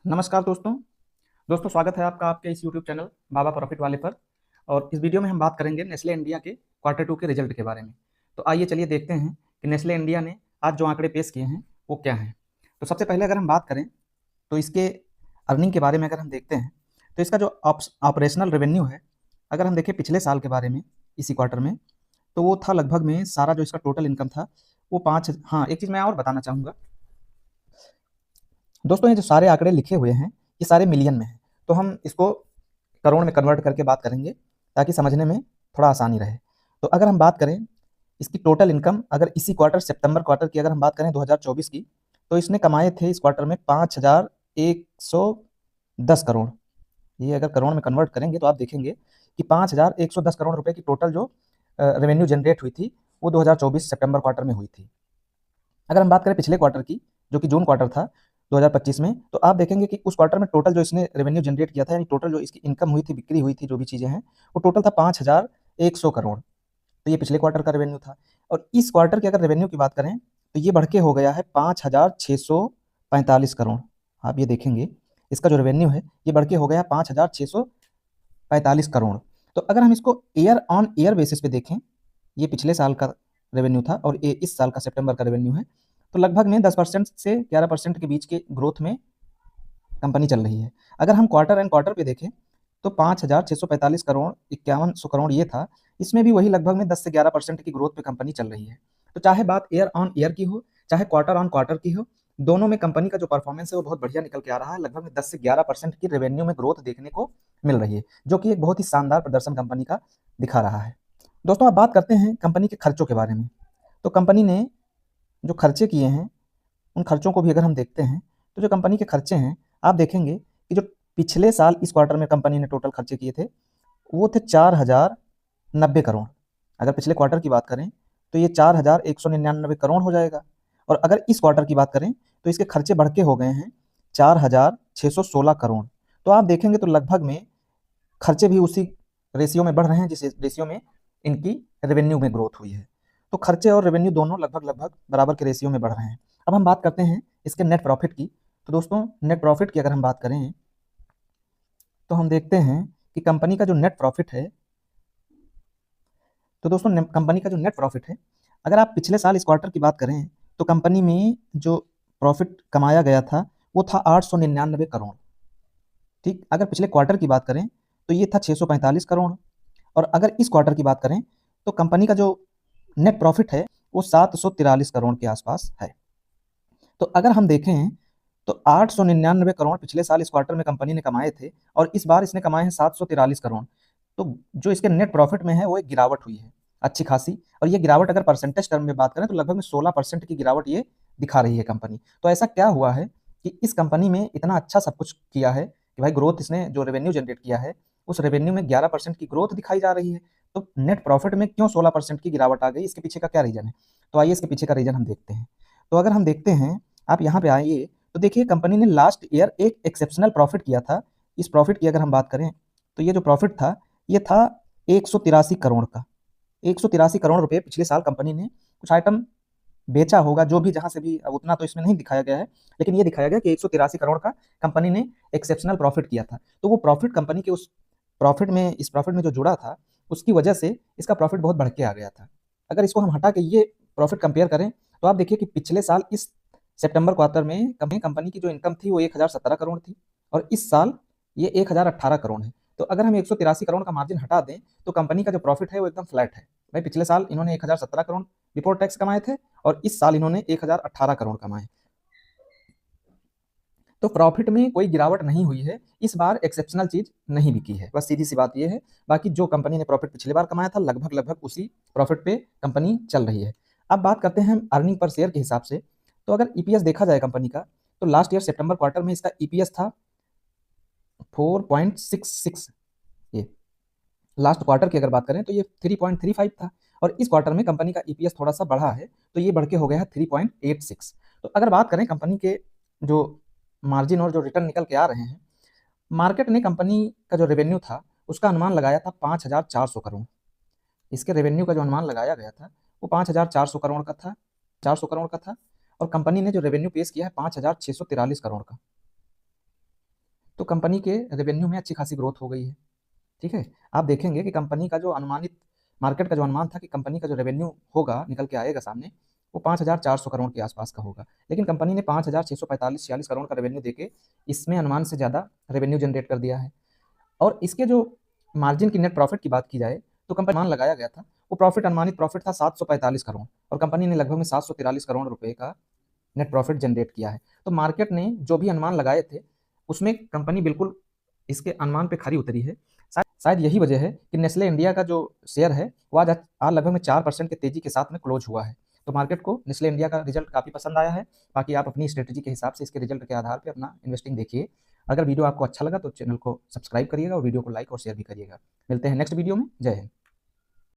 नमस्कार दोस्तों। स्वागत है आपका आपके इस यूट्यूब चैनल बाबा प्रॉफिट वाले पर। और इस वीडियो में हम बात करेंगे नेस्ले इंडिया के क्वार्टर 2 के रिजल्ट के बारे में। तो आइए चलिए देखते हैं कि नेस्ले इंडिया ने आज जो आंकड़े पेश किए हैं वो क्या हैं। तो सबसे पहले अगर हम बात करें तो इसके अर्निंग के बारे में अगर हम देखते हैं तो इसका जो ऑपरेशनल रेवेन्यू है, अगर हम देखें पिछले साल के बारे में इसी क्वार्टर में, तो वो था लगभग में सारा जो इसका टोटल इनकम था वो पाँच। हाँ, एक चीज़ मैं और बताना चाहूँगा दोस्तों, ये जो सारे आंकड़े लिखे हुए हैं ये सारे मिलियन में हैं, तो हम इसको करोड़ में कन्वर्ट करके बात करेंगे ताकि समझने में थोड़ा आसानी रहे। तो अगर हम बात करें इसकी टोटल इनकम, अगर इसी क्वार्टर सितंबर क्वार्टर की अगर हम बात करें 2024 की, तो इसने कमाए थे इस क्वार्टर में 5,110 करोड़। ये अगर करोड़ में कन्वर्ट करेंगे तो आप देखेंगे कि 5,110 करोड़ रुपए की टोटल जो रेवेन्यू जनरेट हुई थी वो 2024 सितंबर क्वार्टर में हुई थी। अगर हम बात करें पिछले क्वार्टर की, जो कि जून क्वार्टर था 2025 में, तो आप देखेंगे कि उस क्वार्टर में टोटल जो इसने रेवेन्यू जनरेट किया था, यानी टोटल जो इसकी इनकम हुई थी, बिक्री हुई थी, जो भी चीज़ें हैं, वो टोटल था 5,100 करोड़। तो ये पिछले क्वार्टर का रेवेन्यू था। और इस क्वार्टर के अगर रेवेन्यू की बात करें तो ये बढ़ के हो गया है 5,645 करोड़। आप ये देखेंगे इसका जो रेवेन्यू है ये बढ़ के हो गया 5,645 करोड़। तो अगर हम इसको ईयर ऑन ईयर बेसिस पे देखें, ये पिछले साल का रेवेन्यू था और ये इस साल का सितंबर का रेवेन्यू है, तो लगभग में 10% से 11% के बीच के ग्रोथ में कंपनी चल रही है। अगर हम क्वार्टर एंड क्वार्टर पे देखें तो 5,645 करोड़ 5,100 करोड़ ये था, इसमें भी वही लगभग में 10 से 11% की ग्रोथ पे कंपनी चल रही है। तो चाहे बात ईयर ऑन ईयर की हो, चाहे क्वार्टर ऑन क्वार्टर की हो, दोनों में कंपनी का जो परफॉर्मेंस है वो बहुत बढ़िया निकल के आ रहा है। लगभग में 10 से 11% की रेवेन्यू में ग्रोथ देखने को मिल रही है, जो कि एक बहुत ही शानदार प्रदर्शन कंपनी का दिखा रहा है। दोस्तों, अब बात करते हैं कंपनी के खर्चों के बारे में। तो कंपनी ने जो खर्चे किए हैं उन खर्चों को भी अगर हम देखते हैं तो जो कंपनी के खर्चे हैं, आप देखेंगे कि जो पिछले साल इस क्वार्टर में कंपनी ने टोटल खर्चे किए थे वो थे 4,090 करोड़। अगर पिछले क्वार्टर की बात करें तो ये 4,199 करोड़ हो जाएगा। और अगर इस क्वार्टर की बात करें तो इसके खर्चे बढ़ के हो गए हैं 4,616 करोड़। तो आप देखेंगे तो लगभग में खर्चे भी उसी रेशियो में बढ़ रहे हैं जिस रेशियो में इनकी रेवेन्यू में ग्रोथ हुई है। तो खर्चे और रेवेन्यू दोनों लगभग लगभग बराबर के रेशियो में बढ़ रहे हैं। अब हम बात करते हैं इसके नेट प्रॉफिट की। तो दोस्तों, नेट प्रॉफिट की अगर हम बात करें तो हम देखते हैं कि कंपनी का जो नेट प्रॉफिट है, तो दोस्तों कंपनी का जो नेट प्रॉफिट है, अगर आप पिछले साल इस क्वार्टर की बात करें तो कंपनी में जो प्रॉफिट कमाया गया था वो था 899 करोड़। ठीक, अगर पिछले क्वार्टर की बात करें तो ये था 645 करोड़। और अगर इस क्वार्टर की बात करें तो कंपनी का जो नेट प्रॉफिट है वो 743 करोड़ के आसपास है। तो अगर हम देखें तो 899 करोड़ पिछले साल इस क्वार्टर में कंपनी ने कमाए थे और इस बार इसने कमाए हैं 743 करोड़। तो जो इसके नेट प्रॉफिट में है वो एक गिरावट हुई है अच्छी खासी। और ये गिरावट अगर परसेंटेज टर्म में बात करें तो लगभग में 16% की गिरावट ये दिखा रही है कंपनी। तो ऐसा क्या हुआ है कि इस कंपनी में इतना अच्छा सब कुछ किया है कि भाई ग्रोथ, इसने जो रेवेन्यू जनरेट किया है उस रेवेन्यू में 11% की ग्रोथ दिखाई जा रही है, तो नेट प्रॉफिट में क्यों 16% की गिरावट आ गई? इसके पीछे का क्या रीजन है? तो आइए इसके पीछे का रीजन हम देखते हैं। तो अगर हम देखते हैं, आप यहाँ पे आइए तो देखिए कंपनी ने लास्ट ईयर एक एक्सेप्शनल प्रॉफिट किया था। इस प्रॉफिट की अगर हम बात करें तो ये जो प्रॉफिट था ये था 183 करोड़ का। 183 करोड़ रुपए पिछले साल कंपनी ने कुछ आइटम बेचा होगा, जो भी जहां से भी, अब उतना तो इसमें नहीं दिखाया गया है, लेकिन ये दिखाया गया कि 183 करोड़ का कंपनी ने एक्सेप्शनल प्रॉफिट किया था। तो वो प्रॉफिट कंपनी के उस प्रॉफिट में, इस प्रॉफिट में जो जुड़ा था उसकी वजह से इसका प्रॉफिट बहुत बढ़ के आ गया था। अगर इसको हम हटा के ये प्रॉफिट कंपेयर करें तो आप देखिए कि पिछले साल इस सितंबर क्वार्टर में कंपनी की जो इनकम थी वो 1,017 करोड़ थी और इस साल ये 1,018 करोड़ है। तो अगर हम 183 करोड़ का मार्जिन हटा दें तो कंपनी का जो प्रॉफिट है वो एकदम फ्लैट है। भाई पिछले साल इन्होंने 1,017 करोड़ बिफोर टैक्स कमाए थे और इस साल इन्होंने 1,018 करोड़ कमाए। तो प्रॉफिट में कोई गिरावट नहीं हुई है, इस बार एक्सेप्शनल चीज नहीं बिकी है, बस सीधी सी बात यह है। बाकी जो कंपनी ने प्रॉफिट पिछले बार कमाया था लगभग लगभग उसी प्रॉफिट पे कंपनी चल रही है। अब बात करते हैं हम अर्निंग पर शेयर के हिसाब से। तो अगर ईपीएस देखा जाए कंपनी का तो लास्ट ईयर सितंबर क्वार्टर में इसका ईपीएस था 4.66। ये लास्ट क्वार्टर की अगर बात करें तो ये 3.35 था और इस क्वार्टर में कंपनी का ईपीएस थोड़ा सा बढ़ा है, तो ये बढ़ के हो गया है 3.86। तो अगर बात करें कंपनी के जो मार्जिन और जो रिटर्न निकल के आ रहे हैं, मार्केट ने कंपनी का जो रेवेन्यू था उसका अनुमान लगाया था 5,400 करोड़। इसके रेवेन्यू का जो अनुमान लगाया गया था वो 5,400 करोड़ का था, 400 करोड़ का था। और कंपनी ने जो रेवेन्यू पेश किया है 5,643 करोड़ का। तो कंपनी के रेवेन्यू में अच्छी खासी ग्रोथ हो गई है। ठीक है, आप देखेंगे कि कंपनी का जो अनुमानित मार्केट का जो अनुमान था कि कंपनी का जो रेवेन्यू होगा निकल के आएगा सामने, वो 5,400 करोड़ के आसपास का होगा, लेकिन कंपनी ने 5,645-46 करोड़ का रेवेन्यू देके इसमें अनुमान से ज़्यादा रेवेन्यू जनरेट कर दिया है। और इसके जो मार्जिन की, नेट प्रॉफिट की बात की जाए तो कंपनी अनुमान लगाया गया था, वो प्रॉफिट, अनुमानित प्रॉफिट था 745 करोड़, और कंपनी ने लगभग में 743 करोड़ रुपए का नेट प्रॉफिट जनरेट किया है। तो मार्केट ने जो भी अनुमान लगाए थे उसमें कंपनी बिल्कुल इसके अनुमान पे खरी उतरी है। शायद यही वजह है कि नेस्ले इंडिया का जो शेयर है वो आज लगभग में 4% के तेजी के साथ में क्लोज हुआ है। तो मार्केट को नेस्ले इंडिया का रिजल्ट काफ़ी पसंद आया है। बाकी आप अपनी स्ट्रेटेजी के हिसाब से इसके रिजल्ट के आधार पर अपना इन्वेस्टिंग देखिए। अगर वीडियो आपको अच्छा लगा तो चैनल को सब्सक्राइब करिएगा और वीडियो को लाइक और शेयर भी करिएगा। मिलते हैं नेक्स्ट वीडियो में। जय हिंद।